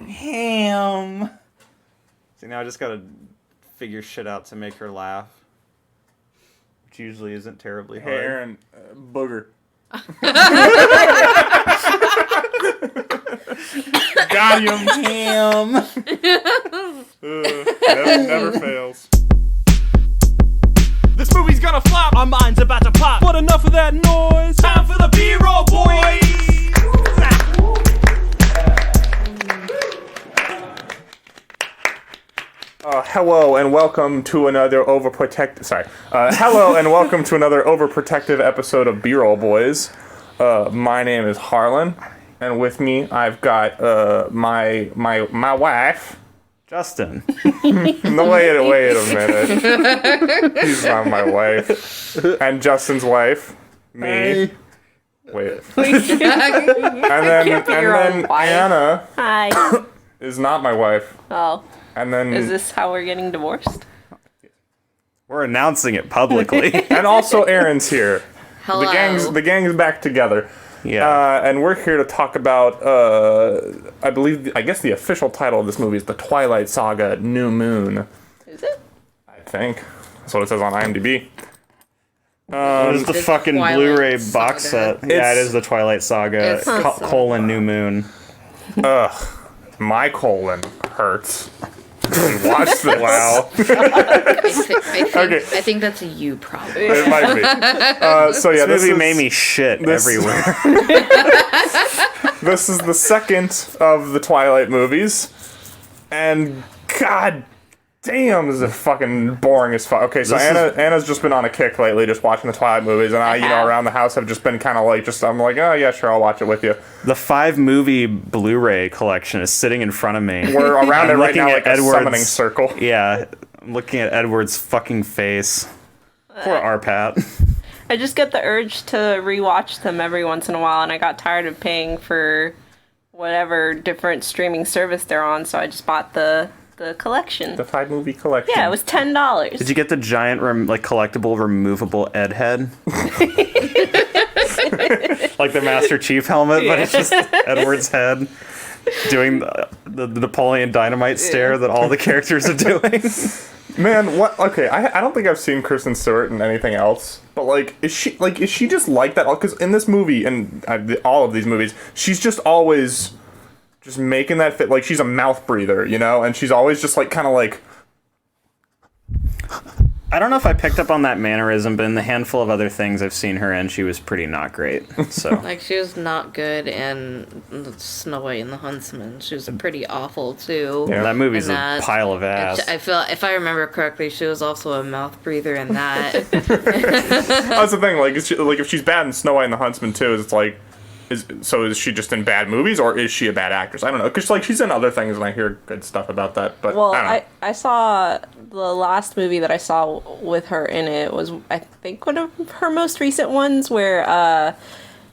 Ham. See, now I just gotta figure shit out to make her laugh, which usually isn't terribly hard. Hey, Aaron, booger. Got him. Ham. Never fails. This movie's gonna flop. Our minds about to pop. But enough of that noise. Time for the B-roll, boys. Hello and welcome to another hello and welcome to another overprotective episode of B-roll, boys. My name is Harlan, and with me I've got my wife. Justin. Wait a minute. He's not my wife. And Justin's wife. Me. Hey. Wait. And then Anna Hi. is not my wife. Oh, And then is this how we're getting divorced? We're announcing it publicly. and also Aaron's here. Hello. The gang's back together. Yeah. And we're here to talk about, I guess the official title of this movie is The Twilight Saga: New Moon. Is it? I think. That's what it says on IMDb. It is the fucking Twilight Blu-ray Saga. box set. Yeah, it is the Twilight Saga, It's the Saga. colon New Moon. My colon hurts. Watch this. Wow. I think that's a you problem. It might be. This movie made me shit everywhere. This is the second of the Twilight movies. And god damn, is it fucking boring as fuck. Okay, so Anna's just been on a kick lately, just watching the Twilight movies, and I around the house have just been kind of like, I'm like, oh yeah, sure, I'll watch it with you. The 5-movie Blu-ray collection is sitting in front of me. We're around it right now like a Edward's summoning circle. Yeah, I'm looking at Edward's fucking face. Poor Arpat. I just get the urge to rewatch them every once in a while, and I got tired of paying for whatever different streaming service they're on, so I just bought the collection. The 5-movie collection. Yeah, it was $10. Did you get the giant, collectible, removable Ed head? Like the Master Chief helmet, but it's just Edward's head doing the Napoleon Dynamite stare that all the characters are doing. Man, what? Okay, I don't think I've seen Kristen Stewart in anything else. But is she just like that? Because in this movie and all of these movies, she's just always just making that fit. Like she's a mouth breather, you know, and she's always just kind of like. I don't know if I picked up on that mannerism, but in the handful of other things I've seen her in, she was pretty not great. So Like, she was not good in Snow White and the Huntsman. She was pretty awful, too. Yeah. that movie's in a that. pile of ass. I feel, if I remember correctly, she was also a mouth breather in that. That's the thing. If she's bad in Snow White and the Huntsman too, it's like. Is she just in bad movies, or is she a bad actress? I don't know, because she's in other things, and I hear good stuff about that. But Well, I don't know. I saw the last movie that I saw with her in it was, I think, one of her most recent ones where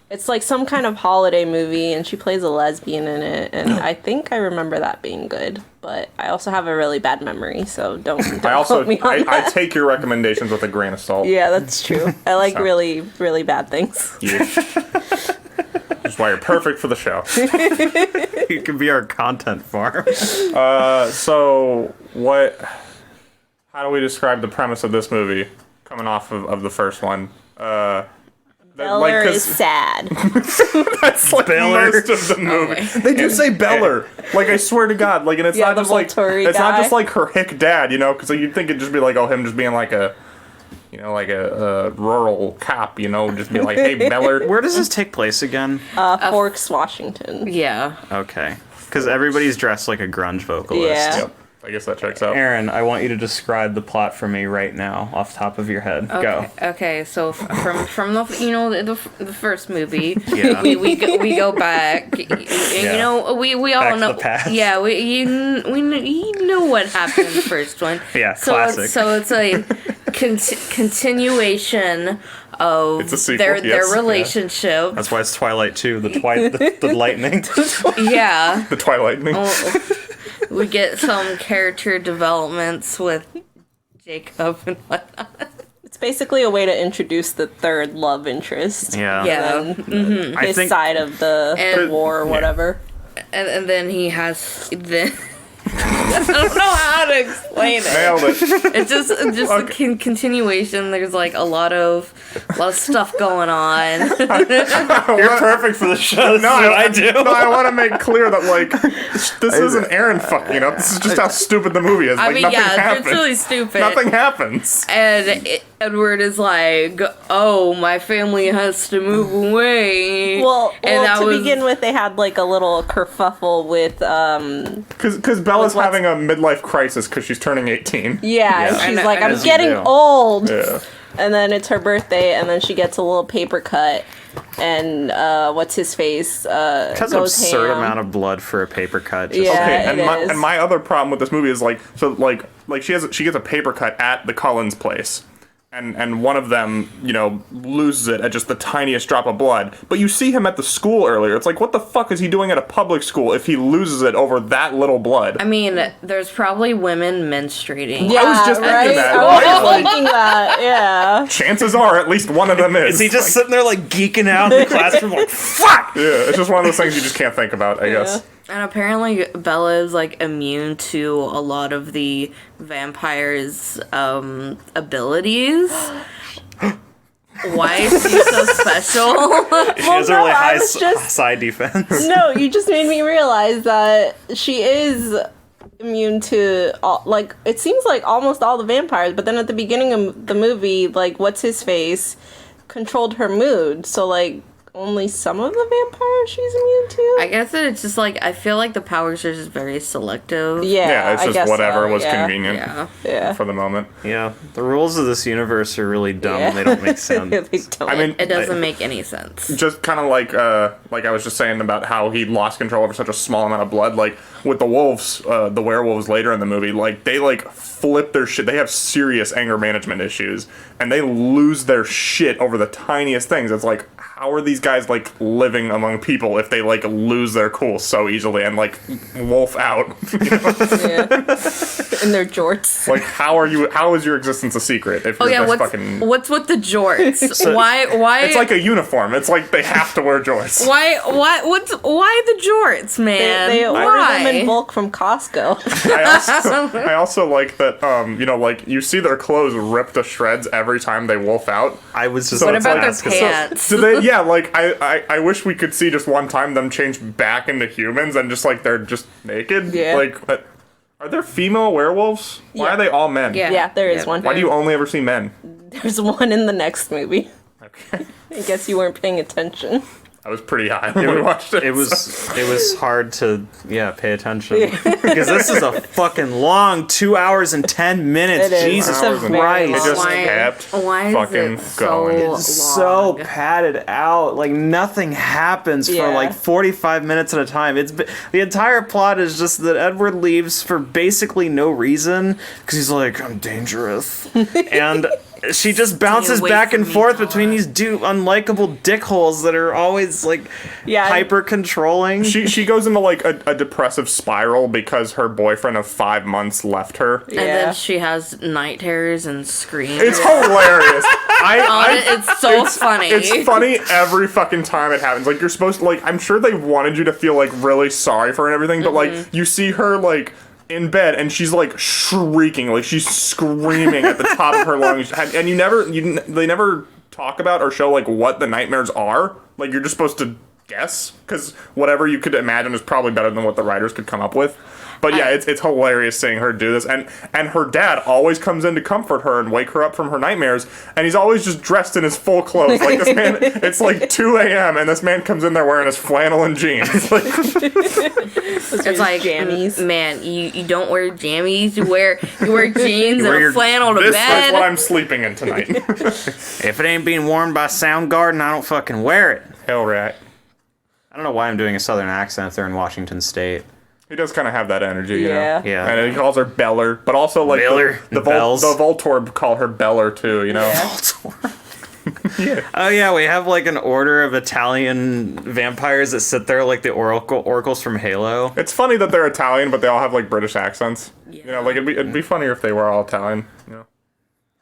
it's like some kind of holiday movie and she plays a lesbian in it, and I think I remember that being good. But I also have a really bad memory, so don't quote me on that. I take your recommendations with a grain of salt. Yeah, that's true. I like really, really bad things. That's why you're perfect for the show. You could be our content farm. So how do we describe the premise of this movie coming off of the first one? Beller is sad. That's like Beller. most of the movie. Okay. They do say Beller. I swear to God, and it's Yeah, not the just like Volturi it's not guy. just like her hick dad, you know, because you'd think it'd just be like, oh, him just being like a, you know, like a rural cop, you know, just be like, hey, Beller. Where does this take place again? Forks, Washington. Yeah. Okay. Because everybody's dressed like a grunge vocalist. Yeah. Yep, I guess that checks out. Aaron, I want you to describe the plot for me right now, off the top of your head. Go. Okay, so from the the first movie, Yeah. we go back. You know, we all Back to know. the past. Yeah, you know what happened in the first one. Yeah, so classic. So it's a continuation of It's a sequel, their yes. relationship. That's why it's Twilight 2, the lightning. Yeah. The Twilight. We get some character developments with Jacob and whatnot. It's basically a way to introduce the third love interest. Yeah. Yeah. And I his think side of the And- war or whatever. and then he has then. I don't know how to explain it. Nailed it. It's just Okay. a continuation. There's like a lot of stuff going on. You're perfect for the show. This is what I do. No, I want to make clear that like this isn't Aaron fucking up. This is just how stupid the movie is. I Like mean, nothing yeah, happens. it's really stupid. Nothing happens. And Edward is like, "Oh, my family has to move away." Well, that to was- begin with, they had like a little kerfuffle with Because Bella's what's- having a midlife crisis because she's turning 18. yeah, and Yeah. she's And- like, and I'm as you getting do. old. Yeah. And then it's her birthday, and then she gets a little paper cut, and what's his face That's an goes absurd ham. amount of blood for a paper cut. Just Yeah. Okay, and it is. my other problem with this movie is like she gets a paper cut at the Cullens place. And one of them, loses it at just the tiniest drop of blood. But you see him at the school earlier. It's like, what the fuck is he doing at a public school if he loses it over that little blood? I mean, there's probably women menstruating. Yeah, I was just thinking right? that. I was Right? just thinking that, yeah. Chances are at least one of them is. Is he just sitting there like geeking out in the classroom like, fuck? Yeah, it's just one of those things you just can't think about, I guess. And apparently Bella is like immune to a lot of the vampire's abilities. Why is she so special? She has a no, really I high was just- side defense. No, you just made me realize that she is immune to all, like, it seems like almost all the vampires, but then at the beginning of the movie, like, what's his face controlled her mood, so like only some of the vampires she's immune to. I guess that it's just like I feel like the powers are just very selective. Yeah, it's I just guess whatever so, was yeah. convenient Yeah. for the moment. Yeah, the rules of this universe are really dumb and they don't make sense. They don't. I mean, It doesn't make any sense. just kind of like I was just saying about how he lost control over such a small amount of blood. Like with the wolves, the werewolves later in the movie, like they like flip their shit. They have serious anger management issues, and they lose their shit over the tiniest things. It's like, how are these guys like living among people if they like lose their cool so easily and like wolf out? Yeah. In their jorts. Like how is your existence a secret if Oh you're yeah, this what's fucking? what's with the jorts? why? It's like a uniform. It's like they have to wear jorts. why the jorts, man? They order why? them in bulk from Costco. I also like that. Like you see their clothes ripped to shreds every time they wolf out. I was just So What it's about like- their pants? Do they? Yeah, like I wish we could see just one time them change back into humans and just like they're just naked. Yeah. Like, are there female werewolves? Why Yeah. are they all men? Yeah, there is one. Why do you only ever see men? There's one in the next movie. Okay. I guess you weren't paying attention. I was pretty high when we watched it. it was hard to pay attention because this is a fucking long 2 hours and 10 minutes. It is. Jesus It's a very Christ. It just Why- kept why is fucking it so going. long? So padded out, like nothing happens for Yeah. like 45 minutes at a time. The entire plot is just that Edward leaves for basically no reason because he's like, I'm dangerous, and she just bounces away back from and me, forth Paula. between these unlikable dickholes that are always like Yeah. hyper controlling. She goes into like a depressive spiral because her boyfriend of 5 months left her. And Yeah. then she has night terrors and screams. It's hilarious. It's so funny. It's funny every fucking time it happens. Like you're supposed to like. I'm sure they wanted you to feel like really sorry for her and everything, but like you see her like in bed and she's like shrieking, like she's screaming at the top of her lungs, and they never talk about or show like what the nightmares are. Like you're just supposed to guess because whatever you could imagine is probably better than what the writers could come up with. But yeah, it's hilarious seeing her do this, and her dad always comes in to comfort her and wake her up from her nightmares, and he's always just dressed in his full clothes. Like this man, it's like 2 a.m. and this man comes in there wearing his flannel and jeans. Like, It's like, jammies. man, you don't wear jammies. You wear jeans wear and your- a flannel to this is bed. what I'm sleeping in tonight. If it ain't being worn by Soundgarden, I don't fucking wear it. Hell right. I don't know why I'm doing a southern accent if they're in Washington State. He does kind of have that energy, you Yeah. know? Yeah. And he calls her Beller, but also like Beller, the bells. Voltorb call her Beller too, you know? Oh yeah, we have like an order of Italian vampires that sit there like the oracles from Halo. It's funny that they're Italian, but they all have like British accents. You know, like it'd be funnier if they were all Italian, you know?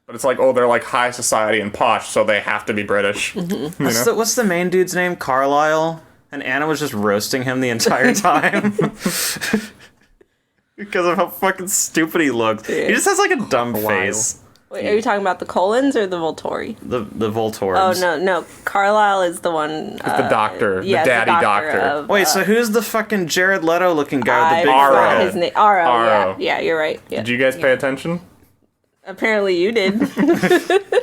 But it's like, oh, they're like high society and posh, so they have to be British. You know? What's the main dude's name? Carlisle? And Anna was just roasting him the entire time. Because of how fucking stupid he looked. He just has like a dumb face. Wait, are you talking about the Colons or the Volturi? The Voltorbs. Oh, no. Carlisle is the one... the doctor. yeah, the daddy doctor. Of, Wait, so who's the fucking Jared Leto looking guy with the big Aro. forehead? His name, Aro, Aro. yeah, you're right. Yeah. Did you guys pay attention? Apparently you did.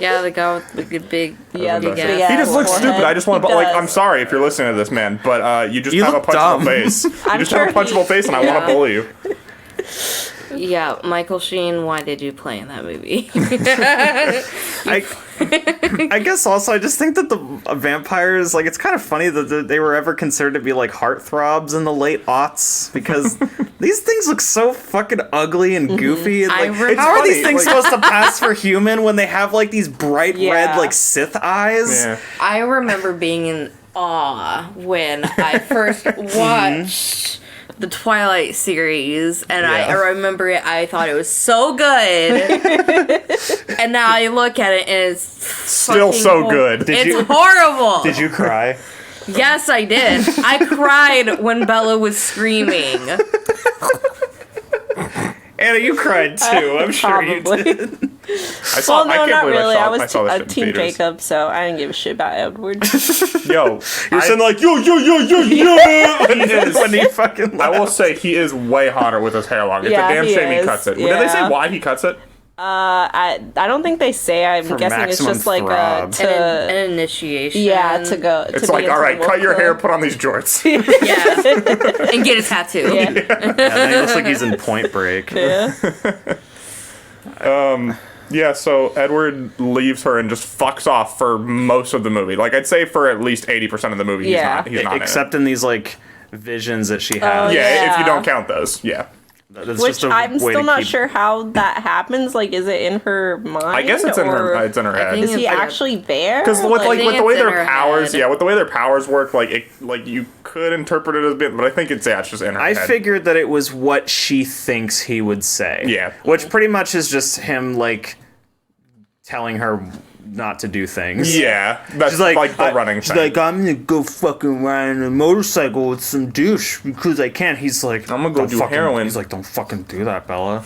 Yeah, the guy with the big. Yeah, the big big ass. ass He just looks forehead. stupid. I just want to, He like, does. I'm sorry if you're listening to this, man, but you just You have a look punchable dumb. face. You I'm just have a sure punchable face, and I want to bully you. Yeah, Michael Sheen, why did you play in that movie? I guess also I just think that the vampires, like, it's kind of funny that they were ever considered to be like heartthrobs in the late aughts, because these things look so fucking ugly and goofy. And, I like, remember- how are these It's things funny, supposed to pass for human when they have like these bright Yeah. red like Sith eyes? Yeah. I remember being in awe when I first watched the Twilight series, and I Yeah. remember it. I thought it was so good, and now I look at it and it's Still fucking so good. It's horrible. Did you cry? Yes, I did. I cried when Bella was screaming. Anna, you cried too. I'm sure you Probably. did. I saw. Well, no, I can't not believe really. I I was saw that shit in Team theaters. Jacob, so I didn't give a shit about Edward. Yo, You're saying like yo when he fucking. I will say he is way hotter with his hair long. It's Yeah, a damn he shame he is. cuts it. Did they say Yeah. why he cuts it? I don't think they say. I'm For guessing it's maximum just like throb. to An initiation. yeah to go. It's to like, be all into right, the cut your wolf hair, club. put on these jorts. Yeah. And get a tattoo. Yeah. Yeah, then he looks like he's in Point Break. Yeah. Yeah, so Edward leaves her and just fucks off for most of the movie. Like, I'd say for at least 80% of the movie, Yeah. he's not Except in these like visions that she Oh, has. in it. Yeah, if you Yeah. don't count those, yeah. That's Which just a I'm way still to not keep- sure how that happens. Like, is it in her mind? I guess it's in her. or It's in her head. think Is he it's like a- actually there? Because with I like think with the way it's in their her powers, head. yeah, with the way their powers work, like you could interpret it as being, but I think it's just in her I head. figured that it was what she thinks he would say. Yeah. Which pretty much is just him like telling her not to do things. Yeah, that's She's like the I- running she's thing. like, I'm gonna go fucking ride on a motorcycle with some douche because I can. He's like, I'm gonna go "Don't do fucking-" heroin. He's like, don't fucking do that, Bella.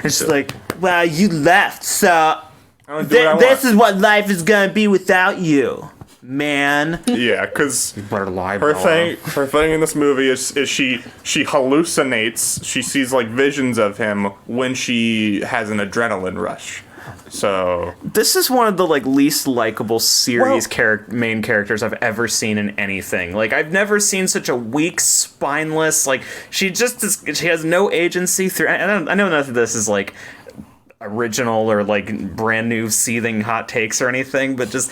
And she's like, well, you left, so I don't do what I want. this is what life is gonna be without you, man. Yeah, because Better lie, her Bella. thing in this movie is she hallucinates. She sees like visions of him when she has an adrenaline rush. So This is one of the like least likable series Well- main characters I've ever seen in anything. Like I've never seen such a weak, spineless. Like she has no agency through. I know none of this is like original or like brand new seething hot takes or anything, but just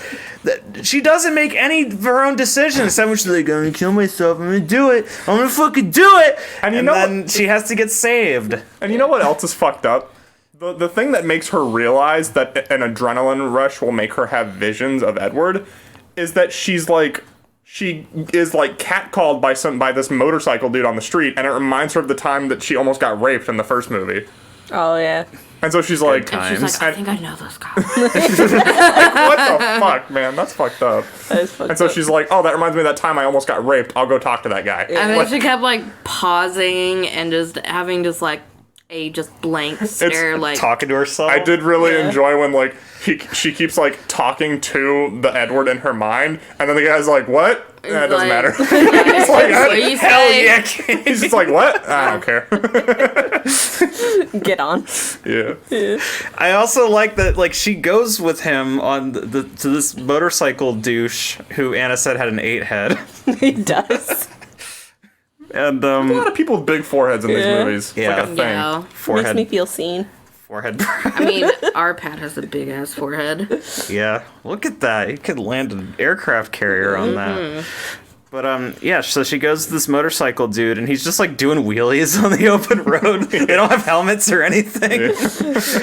she doesn't make any of her own decisions. So she's like, I'm gonna kill myself. I'm gonna do it. I'm gonna fucking do it. And you know then she has to get saved. And you know what else is fucked up? The thing that makes her realize that an adrenaline rush will make her have visions of Edward is that she is like catcalled by this motorcycle dude on the street, and it reminds her of the time that she almost got raped in the first movie. Oh yeah. And so she's like, times. She's like, I think I know this guy. what the fuck, man? That's fucked up. That is fucked And so up. she's like, oh, that reminds me of that time I almost got raped. I'll go talk to that guy. And then What- she kept like pausing and just having just like a just blank stare, like Talking to herself. I did really Yeah. enjoy when like she keeps like talking to the Edward in her mind, and then the guy's like, "What? It doesn't like- matter." it's like, what you Hell say. yeah, kid. He's just like, "What? I don't care." Get on. Yeah, I also like that, like, she goes with him on to this motorcycle douche who Anna said had an 8 head. He does. And, a lot of people with big foreheads in these Yeah. movies. It's Yeah. like a thing. Yeah. Makes forehead, me feel seen. forehead. I mean, our Pat has a big ass forehead. Yeah, look at that. You could land an aircraft carrier on that. But, yeah, so she goes to this motorcycle dude, and he's just, like, doing wheelies on the open road. They don't have helmets or anything.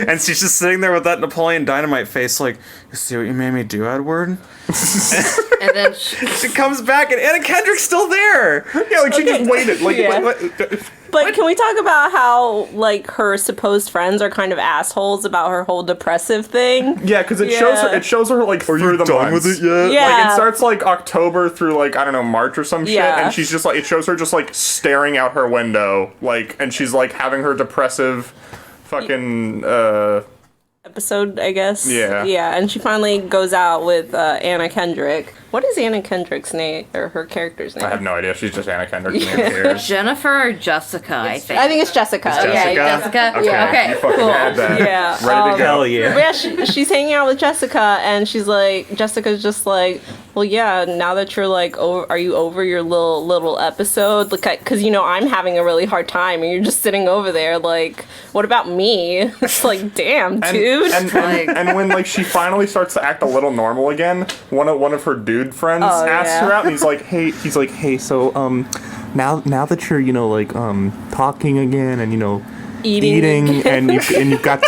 And she's just sitting there with that Napoleon Dynamite face, like, you see what you made me do, Edward? And then she, She comes back, and Anna Kendrick's still there. Yeah, like she just waited. Like, Yeah. what? But can we talk about how, like, her supposed friends are kind of assholes about her whole depressive thing? Yeah, because it shows her like through the months. yet? Yeah. Like it starts like October through like I don't know March or some shit, Yeah. and she's just like it shows her just like staring out her window, like, and she's like having her depressive, fucking Episode, I guess. Yeah. Yeah, and she finally goes out with Anna Kendrick. What is Anna Kendrick's name, or her character's name? I have no idea. She's just Anna Kendrick. Who cares? Jennifer or Jessica, I think. I think it's Jessica. Yeah, Jessica. Okay, Yeah, okay, you fucking cool. had that. Yeah. Ready to go. Hell But yeah. yeah, she's hanging out with Jessica, and she's like, Jessica's just like, well, yeah, now that you're like, are you over your little episode? Because you know I'm having a really hard time, and you're just sitting over there, like, what about me? It's like, damn, dude. And when like she finally starts to act a little normal again, one of her dude friends asks yeah. her out, and he's like, hey, so now that you're like talking again and eating and you've got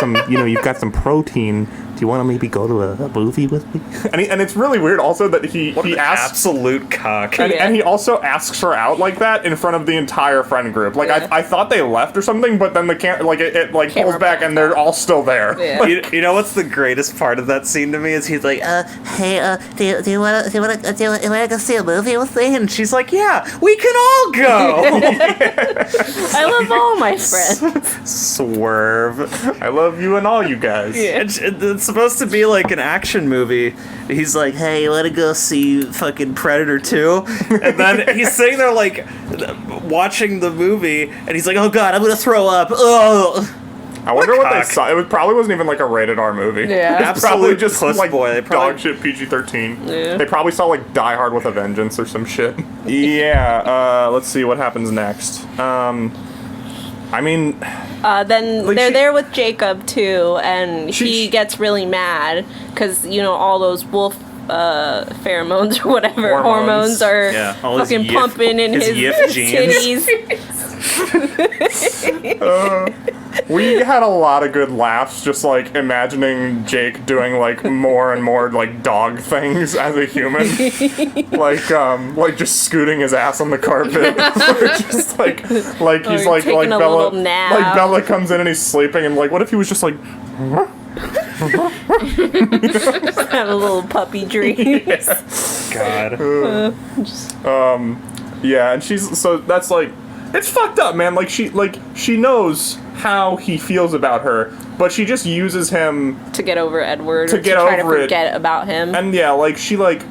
some protein. Do you want to maybe go to a movie with me? And it's really weird also that he asks Absolute cock. and he also asks her out like that in front of the entire friend group. Like I thought they left or something, but then the it pulls Camera back and they're all still there. Yeah. You know what's the greatest part of that scene to me is he's like, hey, do you want to go see a movie with me? And she's like, yeah, we can all go. I love all my friends. Swerve. I love you and all you guys. Yeah. It's supposed to be like an action movie. He's like, hey, you want to go see fucking Predator 2? And then he's sitting there like watching the movie, and he's like, oh god, I'm gonna throw up. Ugh. I wonder what they cock. saw. Probably wasn't even like a rated R movie. Yeah. It's probably Absolute just puss like boy. They probably- dog shit PG-13. Yeah. They probably saw like Die Hard with a Vengeance or some shit. Yeah. Let's see what happens next. I mean, Then Like, they're she- there with Jacob too, and he she- gets really mad because all those wolf pheromones or whatever Hormones. hormones are Yeah, all his fucking yif- pumping in his his yif genes. titties. we had a lot of good laughs just like imagining Jake doing like more and more like dog things as a human. like just scooting his ass on the carpet. Or just like he's Or like taking a Bella little nap. like Bella comes in and he's sleeping and like what if he was just like Have a little puppy dreams. God. yeah, and she's so that's like it's fucked up, man. Like she knows how he feels about her, but she just uses him To get over Edward. To or get to try over to it. forget about him. and yeah, like she like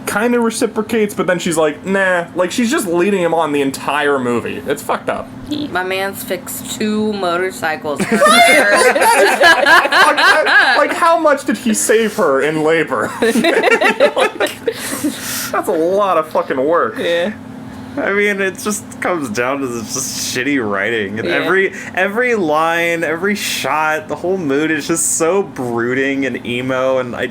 kind of reciprocates, but then she's like, nah, like she's just leading him on the entire movie. It's fucked up. My man's fixed 2 motorcycles. Like how much did he save her in labor? That's a lot of fucking work. Yeah. I mean, it just comes down to this just shitty writing, and Yeah. every line, every shot, the whole mood is just so brooding and emo, and I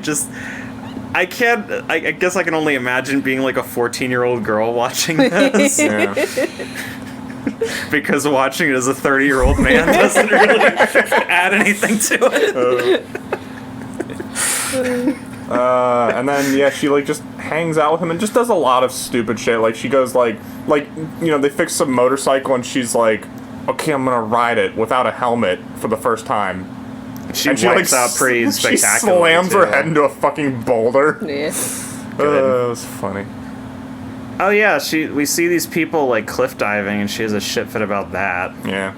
can't. I guess I can only imagine being like a 14-year-old girl watching this, Yeah. because watching it as a 30-year-old man doesn't really add anything to it. And then yeah, she like just hangs out with him and just does a lot of stupid shit. Like she goes like they fix some motorcycle and she's like, okay, I'm gonna ride it without a helmet for the first time. She And wipes out pretty She spectacularly. slams her too. head into a fucking boulder. Yeah. It was funny. Oh yeah, we see these people like cliff diving, and she has a shit fit about that. Yeah.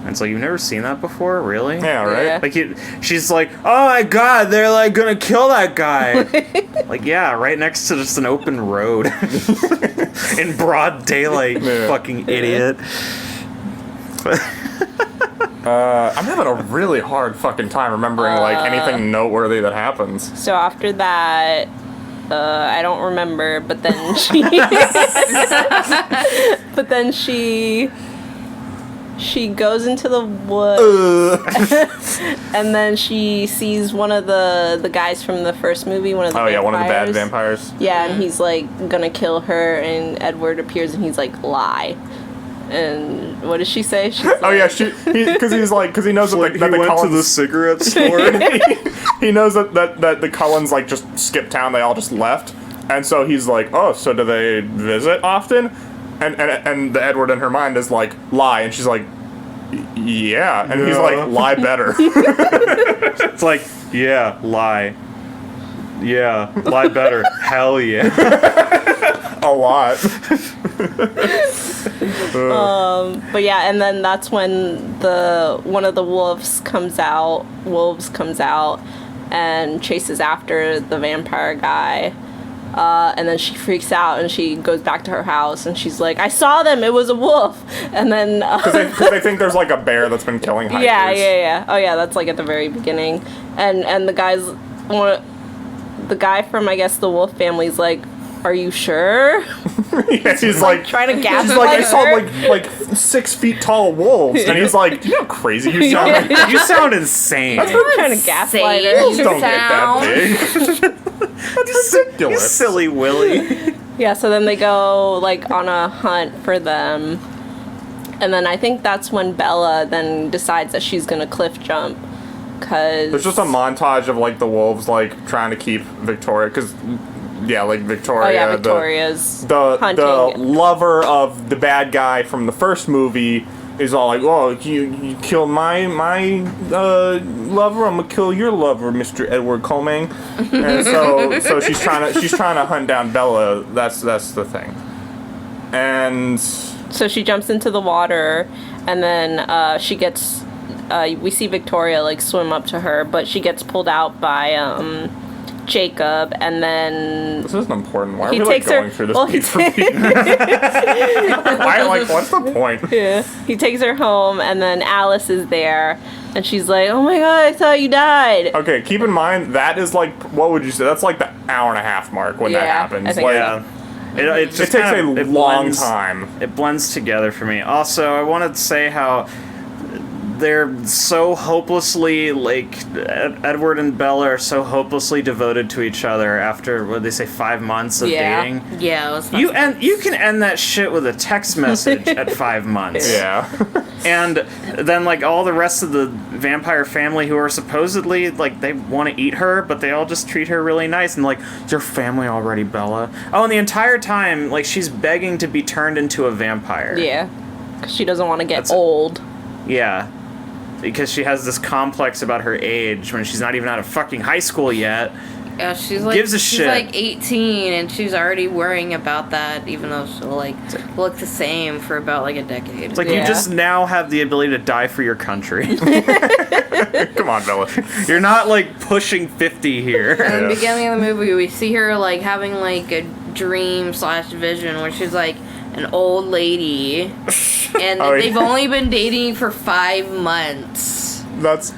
And it's like, you've never seen that before, really? Yeah. Right. Yeah. Like she's like, oh my god, they're like gonna kill that guy. Like, yeah, right next to just an open road in broad daylight. Yeah. Fucking idiot. I'm having a really hard fucking time remembering like anything noteworthy that happens. So after that, I don't remember, but then she, she goes into the woods, and then she sees one of the guys from the first movie, one of the Oh yeah, one of the bad vampires. vampires. Yeah, and he's like gonna kill her, and Edward appears, and he's like, lie. And what does she say? She's Oh yeah, like, because he knows that the Cullens cigarette store. he knows that the Cullens like just skipped town. They all just left, and so he's like, oh, so do they visit often? and the Edward in her mind is like, lie, and she's like, yeah, and he's like, lie better. It's like, yeah, lie. Yeah, lie better. Hell yeah. A lot. But yeah, and then that's when one of the wolves comes out and chases after the vampire guy. And then she freaks out and she goes back to her house and she's like, I saw them, it was a wolf. And then Because they think there's like a bear that's been killing hikers. yeah. Oh yeah, that's like at the very beginning. And the guy from, I guess, the wolf family's like, are you sure? Yeah, he's like Trying to gaslight she's like, I saw her. like 6 feet tall wolves, and he's like, you're crazy. You sound You sound insane. Trying to gaslight her. wolves don't get that big. That's You ridiculous. silly Willy. Yeah, so then they go like on a hunt for them. And then I think that's when Bella then decides that she's gonna cliff jump. Cause There's just a montage of like the wolves like trying to keep Victoria, because like Victoria. oh yeah, Victoria's the hunting. lover of the bad guy from the first movie is all like, "Oh, you killed my lover. I'm gonna kill your lover, Mr. Edward Coming." And so she's trying to hunt down Bella. That's the thing. And So she jumps into the water, and then she gets. We see Victoria like swim up to her, but she gets pulled out by Jacob, and then this isn't important. Why are he we like takes going her. through this Well, beat for beat? Why, like, what's the point? yeah, he takes her home, and then Alice is there, and she's like, "Oh my god, I thought you died." Okay, keep in mind that is like, what would you say? That's like the hour and a half mark when that Yeah, happens. I think Like, so. Yeah. It it just takes kind of, a it long blends- time. It blends together for me. Also, I wanted to say how they're so hopelessly, like, Edward and Bella are so hopelessly devoted to each other after, what did they say, 5 months of Yeah. dating. Yeah, it was You can end that shit with a text message at 5 months. Yeah. And then, like, all the rest of the vampire family who are supposedly, like, they want to eat her, but they all just treat her really nice. And, like, is your family already, Bella? Oh, and the entire time, like, she's begging to be turned into a vampire. Yeah, 'cause she doesn't want to get That's- old. Yeah. Because she has this complex about her age when she's not even out of fucking high school yet. Yeah, she's like Gives a she's shit. like 18 and she's already worrying about that, even though she'll like look the same for about like a decade. It's like, Yeah. you just now have the ability to die for your country. Come on, Bella. You're not, like, pushing 50 here. in the Yeah. beginning of the movie, we see her like having like a dream / vision where she's like an old lady, and Oh, yeah. they've only been dating for 5 months. That's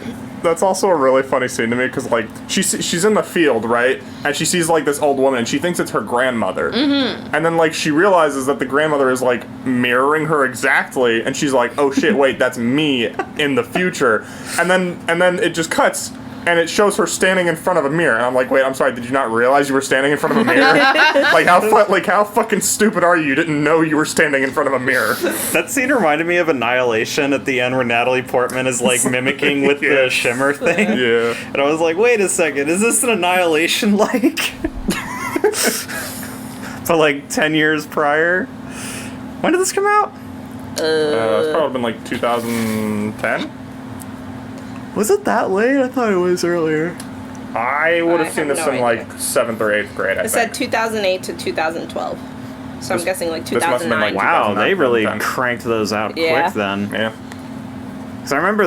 also a really funny scene to me, because like she's in the field, right, and she sees like this old woman and she thinks it's her grandmother, and then like she realizes that the grandmother is like mirroring her exactly, and she's like, oh shit, wait, that's me in the future, and then it just cuts. And it shows her standing in front of a mirror, and I'm like, "Wait, I'm sorry. Did you not realize you were standing in front of a mirror? Like how fucking stupid are you? You didn't know you were standing in front of a mirror." That scene reminded me of Annihilation at the end where Natalie Portman is, like, mimicking with Yeah. the shimmer thing. Yeah. And I was like, wait a second, is this an Annihilation like? But, like, 10 years prior? When did this come out? It's probably been like 2010. Was it that late? I thought it was earlier. I would I have seen have this no in idea. like 7th or 8th grade. I It said think. 2008 to 2012. So I'm guessing like this must have been, 2009. like, Wow, they really 2010. cranked those out Yeah. quick then. Yeah. Because I remember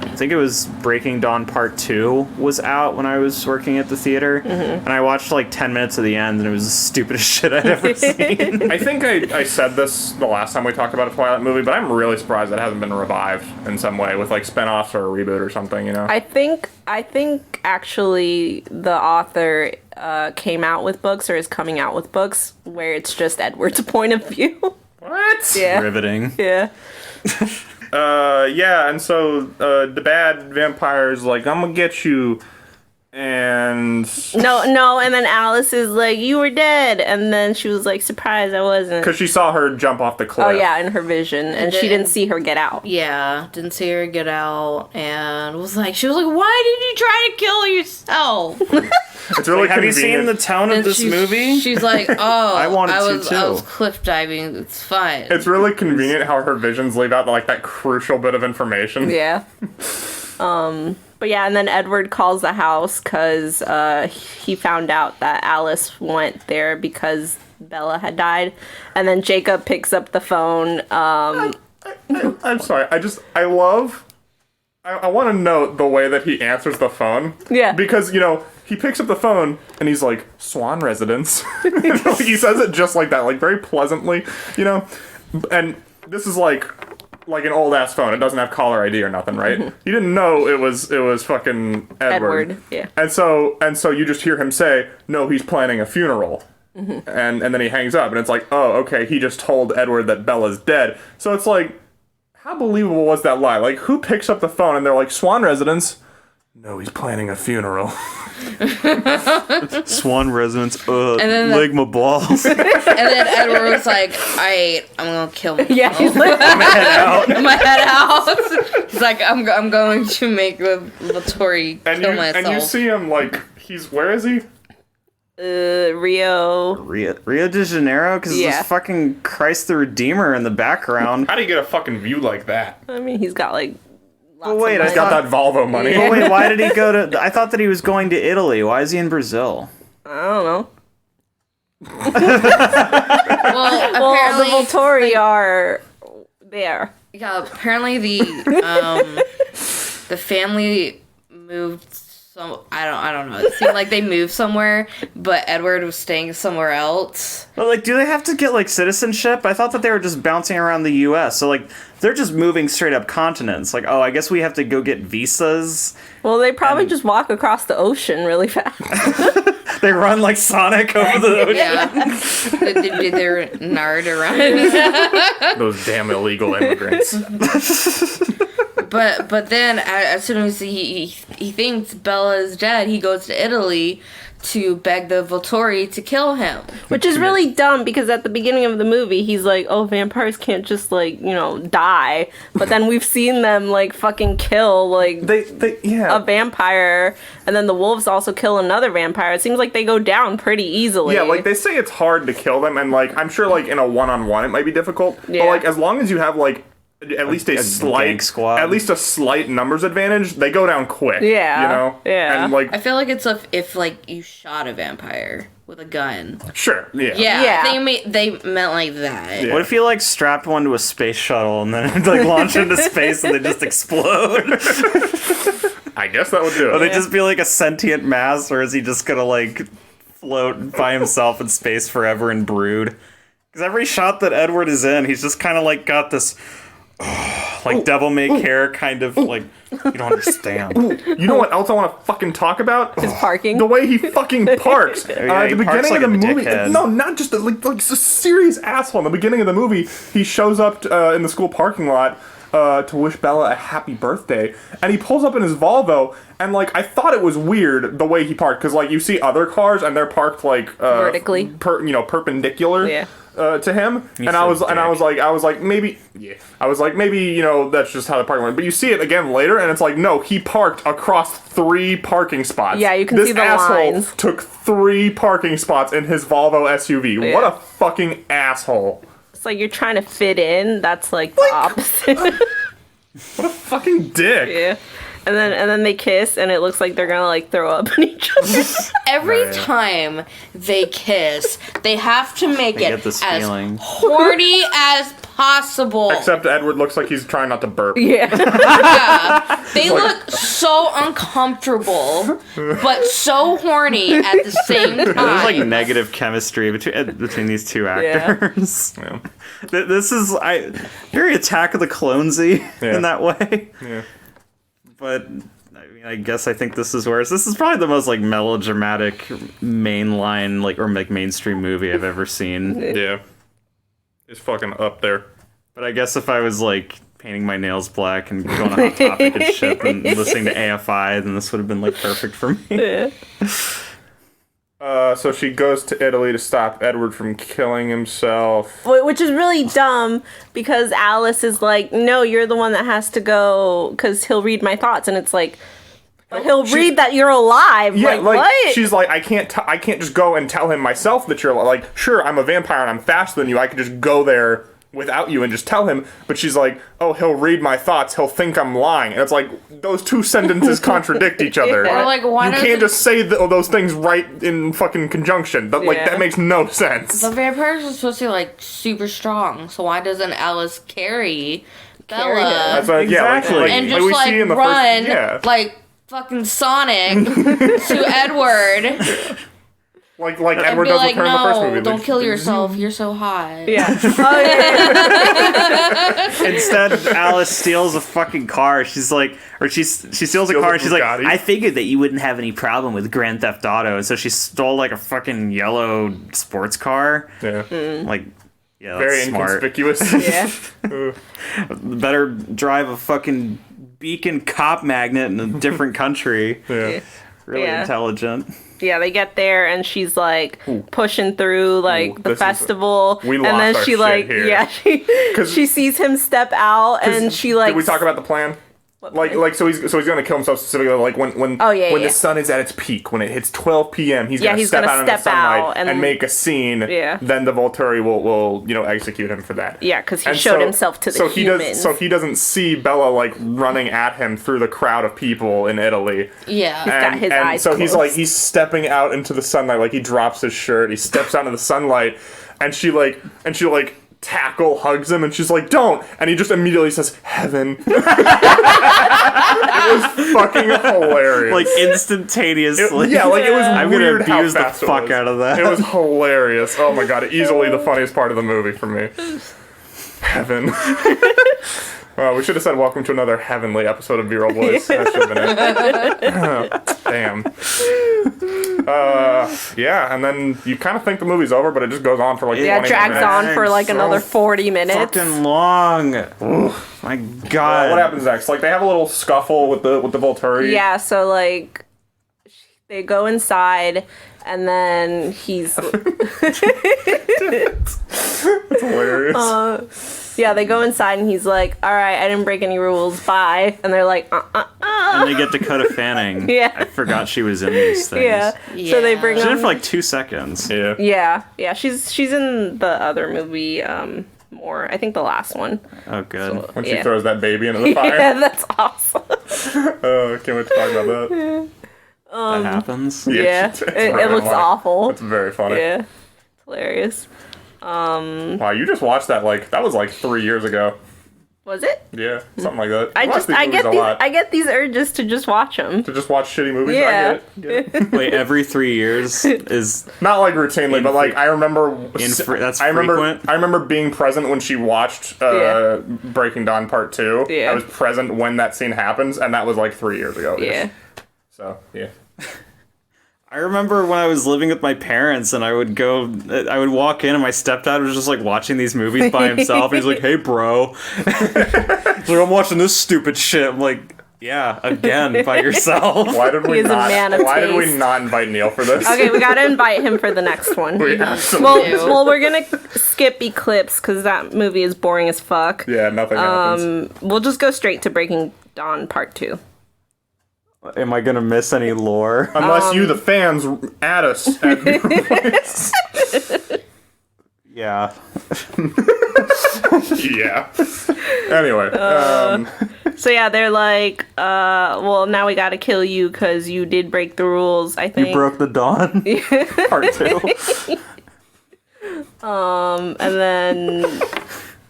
I think it was Breaking Dawn Part 2 was out when I was working at the theater. And I watched like 10 minutes of the end, and it was the stupidest shit I'd ever seen. I think I said this the last time we talked about a Twilight movie, but I'm really surprised it hasn't been revived in some way with like spin-offs or a reboot or something, you know? I think actually the author came out with books or is coming out with books where it's just Edward's point of view. What? Yeah. Riveting. Yeah. Yeah, and so the bad vampire's like, I'm gonna get you. And No, and then Alice is like, "You were dead," and then she was like, "Surprise, I wasn't." because she saw her jump off the cliff. Oh yeah, in her vision, and she didn't see her get out. Yeah, didn't see her get out, and she was like, "Why did you try to kill yourself?" It's really Have you convenient. seen the tone of this movie? She's like, "Oh, I wanted to, too. I was cliff diving. It's fine." It's really convenient how her visions leave out like that crucial bit of information. Yeah. But yeah, and then Edward calls the house because he found out that Alice went there because Bella had died, and then Jacob picks up the phone. I'm sorry. I want to note the way that he answers the phone. Yeah. Because, he picks up the phone and he's like, Swan residence. He says it just like that, like very pleasantly, And this is like an old ass phone. It doesn't have caller ID or nothing, right? You didn't know it was fucking Edward. Yeah. And so you just hear him say, no, he's planning a funeral. And then he hangs up and it's like, oh, okay, he just told Edward that Bella's dead. So it's like, how believable was that lie? Like, who picks up the phone and they're like, Swan residence? No, he's planning a funeral. Swan residence. And then leg my balls. And then Edward was like, "I'm gonna kill myself. Yeah, he's like, I'm gonna head out." He's like, "I'm going to make Vittori kill myself." And you see him like where is he? Rio. Rio de Janeiro? Because Yeah. there's fucking Christ the Redeemer in the background. How do you get a fucking view like that? I mean, he's got like. Well, wait, lots I of Got money. that Volvo money. Well, wait, why did he go to... I thought that he was going to Italy. Why is he in Brazil? I don't know. Well, Well, apparently, the Volturi are there. yeah, apparently the family moved. I don't know. It seemed like they moved somewhere, but Edward was staying somewhere else. But, like, do they have to get, like, citizenship? I thought that they were just bouncing around the U.S., so, like, they're just moving straight up continents. Like, oh, I guess we have to go get visas. Well, they probably just walk across the ocean really fast. They run like Sonic over the ocean. Yeah, they did their nard around. Those damn illegal immigrants. But then as soon as he thinks Bella is dead, he goes to Italy to beg the Volturi to kill him. Which is really dumb because at the beginning of the movie, he's like, oh, vampires can't just, like, die. But then we've seen them, like, fucking kill, like, Yeah. a vampire. And then the wolves also kill another vampire. It seems like they go down pretty easily. Yeah, like they say it's hard to kill them, and like I'm sure like in a one-on-one it might be difficult. Yeah. But like as long as you have like at least a gang slight squad. at least a slight numbers advantage, they go down quick. Yeah, yeah. And like I feel like it's if like you shot a vampire with a gun. sure, yeah. Yeah, Yeah. they meant like that. Yeah. What if you, like, strapped one to a space shuttle and then, like, launch into space and they just explode? I guess that would do Will it. they just be, like, a sentient mass, or is he just gonna, like, float by himself in space forever and brood? Because every shot that Edward is in, he's just kind of, like, got this... like devil-may-care kind of, like, you don't understand. You know what else I want to fucking talk about? His parking. The way he fucking parks. Yeah, At he the parks beginning like of the a movie. dickhead. No, not just like a serious asshole. In the beginning of the movie, he shows up in the school parking lot to wish Bella a happy birthday, and he pulls up in his Volvo, and like I thought it was weird the way he parked, because like you see other cars and they're parked like Vertically. perpendicular. Yeah. To him, and so I was like maybe Yeah. that's just how the parking went. But you see it again later, and it's like no, he parked across 3 parking spots. Yeah, you can this see the asshole lines. took 3 parking spots in his Volvo SUV. Yeah. What a fucking asshole! It's like you're trying to fit in. That's like the opposite. What a fucking dick! Yeah. And then they kiss, and it looks like they're gonna like throw up on each other. Every time they kiss, they have to make I it get this as feeling. horny as possible. Except Edward looks like he's trying not to burp. Yeah. They look so uncomfortable, but so horny at the same time. There's like negative chemistry between these two actors. Yeah. This is very Attack of the Clonesy Yeah. in that way. Yeah. But I guess I think this is probably the most like melodramatic mainline like or like mainstream movie I've ever seen. Yeah. It's fucking up there. But I guess if I was like painting my nails black and going on Hot Topic and shit and listening to AFI, then this would have been like perfect for me. Yeah. So she goes to Italy to stop Edward from killing himself. Which is really dumb because Alice is like, no, you're the one that has to go because he'll read my thoughts. And it's like, but he'll read that you're alive. Yeah, like what? She's like, I can't just go and tell him myself that you're alive. Like, sure, I'm a vampire and I'm faster than you. I could just go there without you and just tell him. But she's like, oh, he'll read my thoughts. He'll think I'm lying. And it's like, those two sentences contradict each other. Or like, why You can't just say those things right in fucking conjunction. Like, that makes no sense. The vampires are supposed to be like super strong, so why doesn't Alice carry Bella? That's what, Exactly. like, And like just we like see in the run first, like fucking Sonic to Edward. like And Edward be does like, with her in the first no, movie. don't Like, kill yourself. You're so hot. Yeah. Oh, yeah. Instead, Alice steals a fucking car. She's like, or she steals a car and she's like, Bugatti. I figured that you wouldn't have any problem with Grand Theft Auto. And so she stole like a fucking yellow sports car. Yeah. Like, yeah, that's Very smart. inconspicuous. Yeah. Better drive a fucking beacon cop magnet in a different country. Yeah. Really Yeah. intelligent. Yeah, they get there and she's like pushing through like the this is- festival, we and lost then our she shit like here. she sees him step out and she like Did we talk about the plan? So he's gonna kill himself specifically like when when yeah. the sun is at its peak, when it hits 12 p.m. he's gonna he's step gonna out into the step sunlight out and make a scene. Yeah. Then the Volturi will execute him for that. Yeah, 'cause he And showed himself to the humans. He doesn't see Bella like running at him through the crowd of people in Italy. Yeah. got his eyes so he's closed. he's stepping out into the sunlight, like he drops his shirt, he steps out into the sunlight, and she tackle hugs him, and she's like, don't, and he just immediately says heaven. It was fucking hilarious. Like instantaneously. It was I'm gonna weird how abuse the fast it fuck was. out of that. It was hilarious. Oh my god, easily the funniest part of the movie for me. Heaven. Well, we should have said welcome to another heavenly episode of B-Roll Boys. That should have been it. Damn. Yeah, and then you kind of think the movie's over, but it just goes on for like 20 yeah, more drags minutes. on for like So another 40 minutes. Fucking long. My God. What happens next? Like, they have a little scuffle with the Volturi. Yeah, so like they go inside and then he's It's hilarious. yeah, they go inside and he's like, all right, I didn't break any rules, bye. And they're like, And they get Dakota Fanning. Yeah. I forgot she was in these things. yeah. So they bring She's in it him for like 2 seconds. Yeah. yeah, she's in the other movie more. I think the last one. Oh, good. When she Yeah. throws that baby into the fire. Yeah, that's awesome. Oh, can't wait to talk about that. That happens. Yeah, it's it very looks funny. awful. It's very funny. Yeah, it's hilarious. Wow, you just watched that that was like 3 years ago. Was it? Yeah, something like that. I watch these movies a lot. I get these urges to just watch them. To just watch shitty movies. Yeah. I get it. Wait, every 3 years is Not like routinely, but like I remember. that's I remember. frequent? I remember being present when she watched Yeah. Breaking Dawn Part 2. Yeah. I was present when that scene happens, and that was like 3 years ago. Yeah. So yeah. I remember when I was living with my parents and I would walk in and my stepdad was just like watching these movies by himself. And he's like, hey, bro. He's like, I'm watching this stupid shit. I'm like, yeah, again, by yourself. Why did we is a not? man of Why did we taste. not invite Neil for this? Okay, we gotta invite him for the next one. We absolutely. Well, we're gonna skip Eclipse because that movie is boring as fuck. Yeah, nothing happens. We'll just go straight to Breaking Dawn Part 2. Am I going to miss any lore? Unless you, the fans, add us. Yeah. Yeah. Anyway. So yeah, they're like, well, now we gotta kill you because you did break the rules, I think. You broke the dawn. Part 2. And then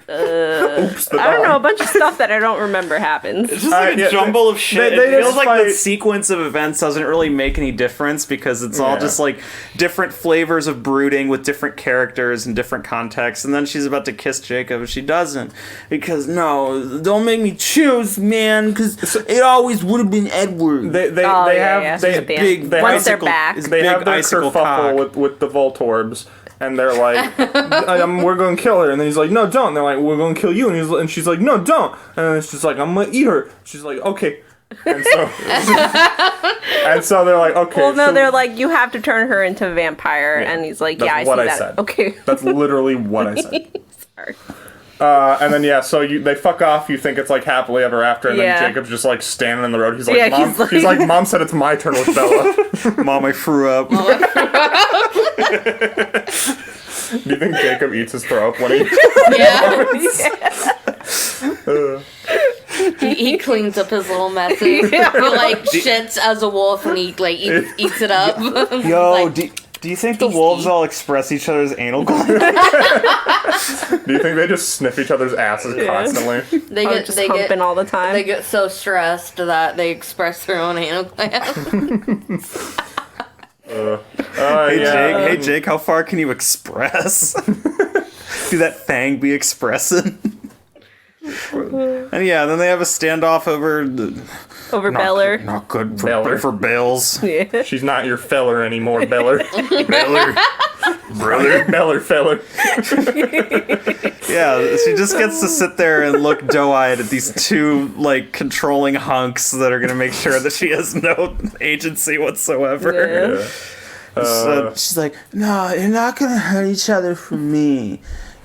Oops, the I don't dog. know, a bunch of stuff that I don't remember happens. It's just like a yeah, jumble of shit. they It feels just like fight- the sequence of events doesn't really make any difference because it's all Yeah. just like different flavors of brooding with different characters and different contexts. And then she's about to kiss Jacob and she doesn't because no, don't make me choose, man, because it always would have been Edward. They Oh, have yeah, yeah. they At the big end. they Once have- they're back. is they big have their icicle kerfuffle cock. with the Voltorbs, And they're like, we're going to kill her. And then he's like, no, don't. And they're like, we're going to kill you. And she's like, no, don't. And then it's just like, I'm going to eat her. She's like, okay. And so, and so they're like, okay. Well, no, so they're like, you have to turn her into a vampire. And he's like, yeah, I see that. Said. Okay. That's literally what I said. Sorry. And then, yeah, so they fuck off. You think it's like happily ever after. And then Jacob's just like standing in the road. He's like, He's like, Mom said it's my turn with Bella. Mom, I threw up. Do you think Jacob eats his throw up when he... He cleans up his little messes. He like shits as a wolf and he like eats it up. Yo, like, do you think the wolves all express each other's anal glands? Do you think they just sniff each other's asses constantly? They get humping all the time. They get so stressed that they express their own anal glands. Hey Jake, how far can you express? Do that fang be expressing? And yeah, then they have a standoff over Beller. Not good Beller. for Bells. Yeah. She's not your feller anymore, Beller. Beller. Brother. Beller feller. Yeah, she just gets to sit there and look doe-eyed at these two, like, controlling hunks that are gonna make sure that she has no agency whatsoever. Yeah. So she's like, no, you're not gonna hurt each other for me.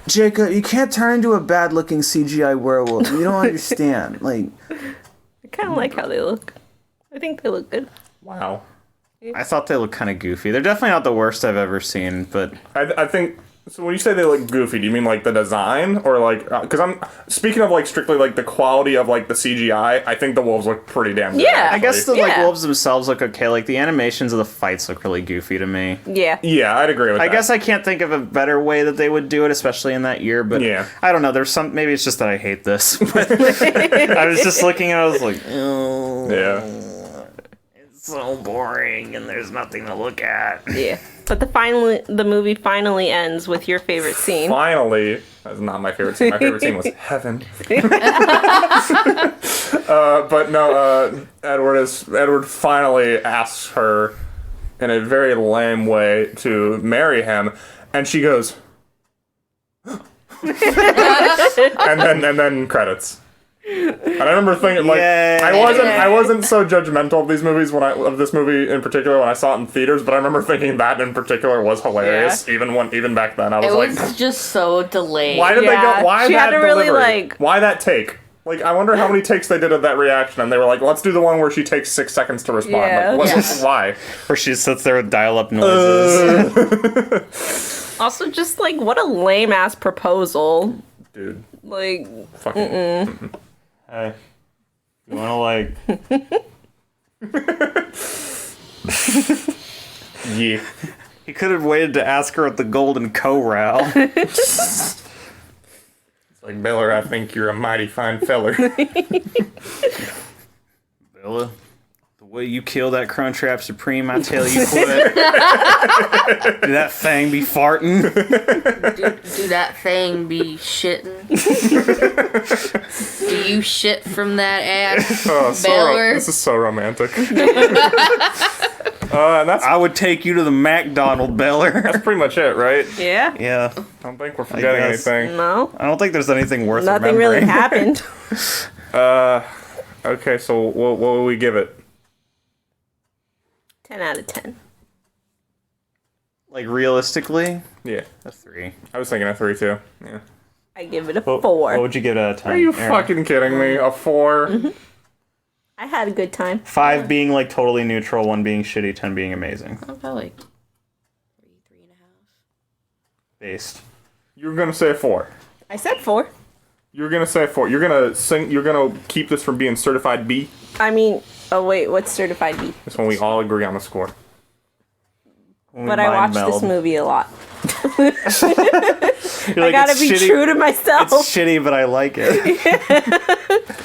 Jacob, you can't turn into a bad-looking CGI werewolf. You don't understand. Like, I kind of like how they look. I think they look good. Wow. I thought they looked kind of goofy. They're definitely not the worst I've ever seen, but I think... So when you say they look goofy, do you mean like the design? Or like... Because I'm... Speaking of like strictly like the quality of like the CGI, I think the wolves look pretty damn good. Yeah. I guess the like Yeah. wolves themselves look okay. Like the animations of the fights look really goofy to me. Yeah. Yeah, I'd agree with that. I guess I can't think of a better way that they would do it, especially in that year. But Yeah. I don't know. There's some. Maybe it's just that I hate this. But I was just looking and I was like, oh, Yeah. it's so boring, and there's nothing to look at. Yeah. But the movie finally ends with your favorite scene. Finally, that's not my favorite scene. My favorite scene was heaven. But no, Edward finally asks her in a very lame way to marry him, and she goes, and then credits. And I remember thinking, like, Yay. I wasn't so judgmental of these movies of this movie in particular when I saw it in theaters, but I remember thinking that in particular was hilarious. Yeah. Even back then, I was It like, was just so delayed. why did they go? Why She that had to really, delivery? like- Why that take? Like, I wonder how many takes they did of that reaction, and they were like, let's do the one where she takes 6 seconds to respond. Yeah. Like, Yeah. why? Or she sits there with dial-up noises. Also, just like, what a lame ass proposal. Dude, Like, fucking. Hey, you wanna like? Yeah. He could have waited to ask her at the Golden Corral. It's like, Beller, I think you're a mighty fine feller. Bella, the way you kill that Crunchwrap Supreme, I tell you what. Do that fang be farting? Do that thing be shitting? Do you shit from that ass, Oh, Beller? this is so romantic. And that's I would take you to the McDonald, Beller. pretty much it, right? yeah. Yeah. I don't think we're forgetting guess. anything. No. I don't think there's anything worth Nothing really remembering. happened. Okay, so what will we give it? 10 out of 10. Like, realistically, Yeah, a 3. I was thinking a 3 too. Yeah. I give it a What 4. would you give it out of 10? Are you Aaron? fucking kidding me? A 4? I had a good time. 5 being like totally neutral, 1 being shitty, 10 being amazing. I'll go like 3.5. Based. You were gonna say a 4. I said 4. You were gonna say a 4. You're gonna keep this from being certified B. I mean, oh wait, what's certified B? That's when we all agree on the score. But I watched this movie a lot. You're I like, gotta "It's be shitty- true to myself. It's shitty, but I like it.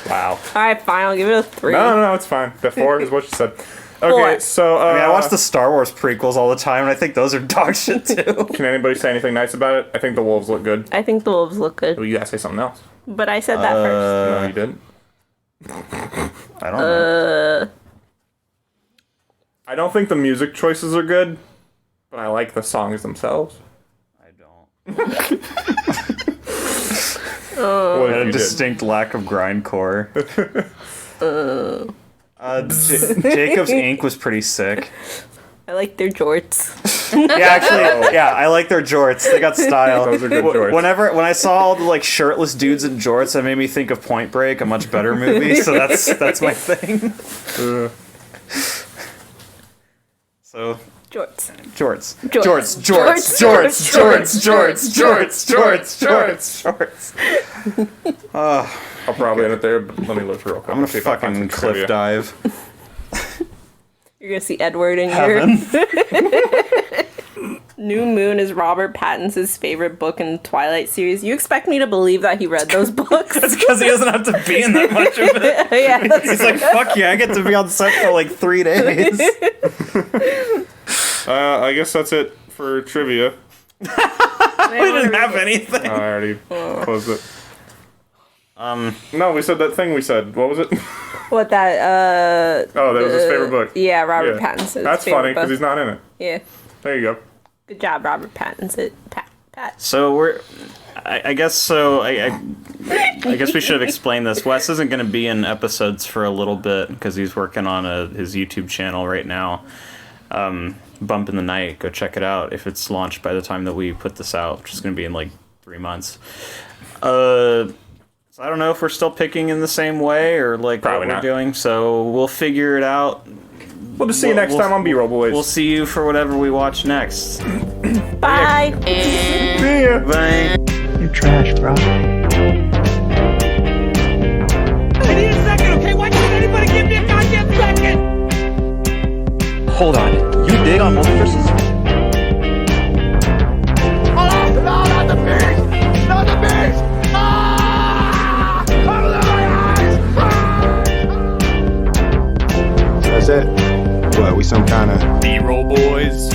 Wow. Alright, fine, I'll give it a 3. No, it's fine. The 4 is what you said. Okay, 4. so I mean, I watch the Star Wars prequels all the time, and I think those are dog shit too. Can anybody say anything nice about it? I think the wolves look good. I think the wolves look good. Oh, you gotta say something else. But I said that first. No, you didn't. I don't know. I don't think the music choices are good, but I like the songs themselves. What if A you did? distinct lack of grindcore. Jacob's Ink was pretty sick. I like their jorts. Yeah, actually, yeah, I like their jorts. They got style. Those are good jorts. When I saw all the like shirtless dudes in jorts, that made me think of Point Break, a much better movie. So that's my thing. So Jorts. jorts, Jorts. jorts. I'll probably end it there, but let me look real quick. I'm gonna See if I find fucking some cliff trivia. dive. You're gonna see Edward in Heaven. your New Moon is Robert Pattinson's favorite book in the Twilight series. You expect me to believe that he read those books? It's because he doesn't have to be in that much of it. Yeah, that's He's like, fuck yeah, I get to be on set for like 3 days. I guess that's it for trivia. We didn't have anything. I already closed it. No, we said that thing we said. What was it? what that. Oh, that was his favorite book. Yeah, Robert Yeah. Pattinson's That's favorite funny because book. he's not in it. Yeah, There you go. good job, Robert Pattinson. Pat. So I guess so. I guess we should have explained this. Wes isn't going to be in episodes for a little bit because he's working on his YouTube channel right now. Bump in the Night. Go check it out if it's launched by the time that we put this out, which is going to be in like 3 months. So I don't know if we're still picking in the same way or like Probably what we're not. doing. So we'll figure it out. We'll just see you next We'll- time on B-Roll Boys. We'll see you for whatever we watch next. Bye. see ya. Bye. You're trash, bro. I need a second, okay? Why can't anybody give me a goddamn second? Hold on. You dig on multiverses? Oh, no, not the beast! Not the beast! Ah! Cover my eyes! That's it. What, we some kind of B-roll boys.